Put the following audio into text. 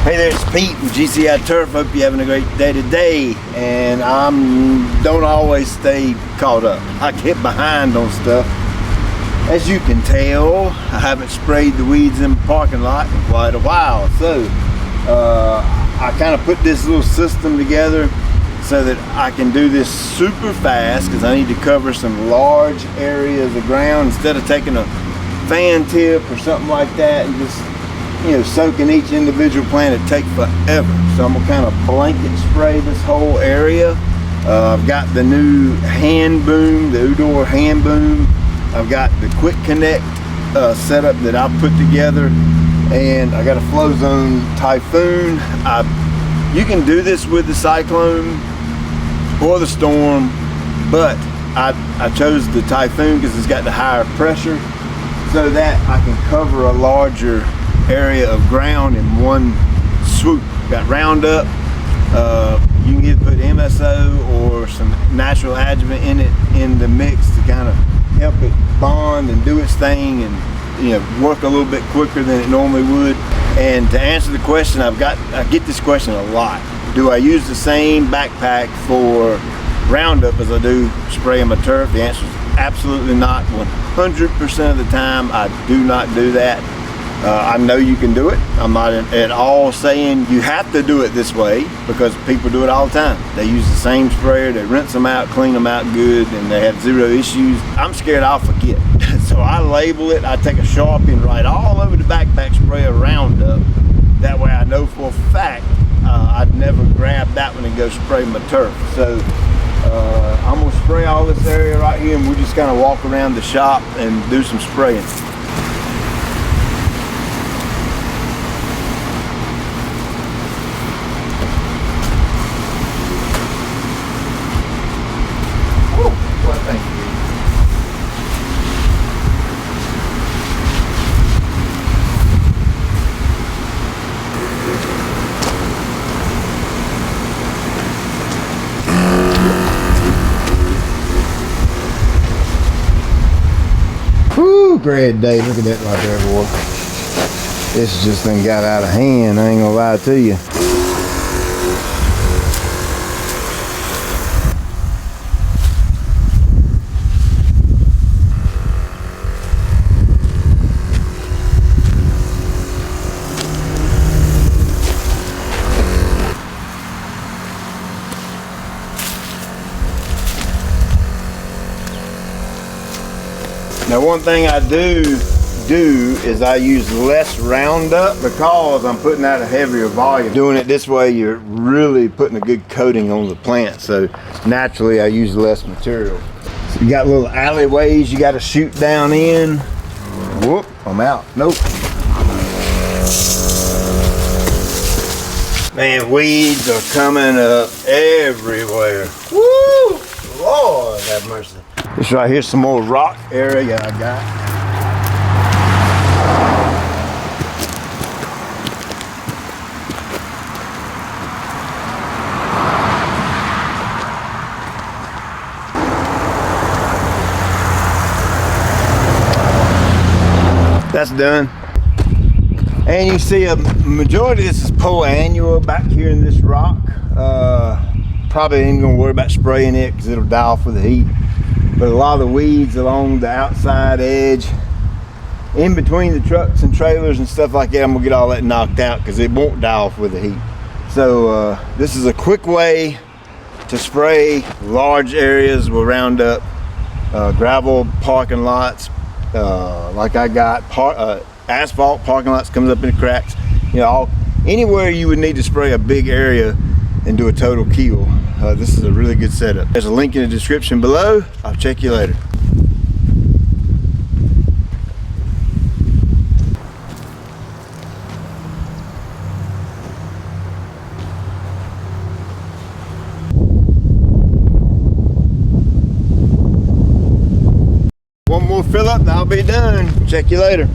Hey there, it's Pete with GCI Turf. Hope you're having a great day today. And I don't always stay caught up. I get behind on stuff. As you can tell, I haven't sprayed the weeds in the parking lot in quite a while. So I kind of put this little system together so that I can do this super fast, because I need to cover some large areas of ground instead of taking a fan tip or something like that and just soaking each individual plant. It takes forever. So I'm gonna kind of blanket spray this whole area. I've got the new hand boom, the Udor hand boom. I've got the Quick Connect setup that I put together, and I got a Flowzone Typhoon. You can do this with the Cyclone or the Storm, but I chose the Typhoon because it's got the higher pressure, so that I can cover a larger area of ground in one swoop. Got Roundup. You can either put MSO or some natural adjuvant in the mix to kind of help it bond and do its thing and work a little bit quicker than it normally would. And to answer the question, I get this question a lot. Do I use the same backpack for Roundup as I do spraying my turf? The answer is absolutely not. 100% of the time I do not do that. I know you can do it. I'm not at all saying you have to do it this way, because people do it all the time. They use the same sprayer, they rinse them out, clean them out good, and they have zero issues. I'm scared I'll forget. So I label it, I take a Sharpie and write all over the backpack sprayer Roundup. That way I know for a fact I'd never grab that one and go spray my turf. So I'm gonna spray all this area right here, and we just kind of walk around the shop and do some spraying. Great day. Look at that right there, boy. This just done got out of hand, I ain't gonna lie to you. Now, one thing I do is I use less Roundup because I'm putting out a heavier volume. Doing it this way, you're really putting a good coating on the plant, so naturally I use less material. So you got little alleyways you got to shoot down in. Whoop, I'm out. Nope. Man, weeds are coming up everywhere. Woo! Lord have mercy. This right here's some more rock area I got. That's done. And you see a majority of this is Poa-annua back here in this rock. Probably ain't gonna worry about spraying it because it'll die off with the heat. But a lot of the weeds along the outside edge, in between the trucks and trailers and stuff like that, I'm gonna get all that knocked out because it won't die off with the heat. So this is a quick way to spray large areas with Roundup, gravel parking lots, like I got asphalt parking lots comes up in the cracks. Anywhere you would need to spray a big area and do a total kill. This is a really good setup. There's a link in the description below. I'll check you later. One more fill up and I'll be done. Check you later.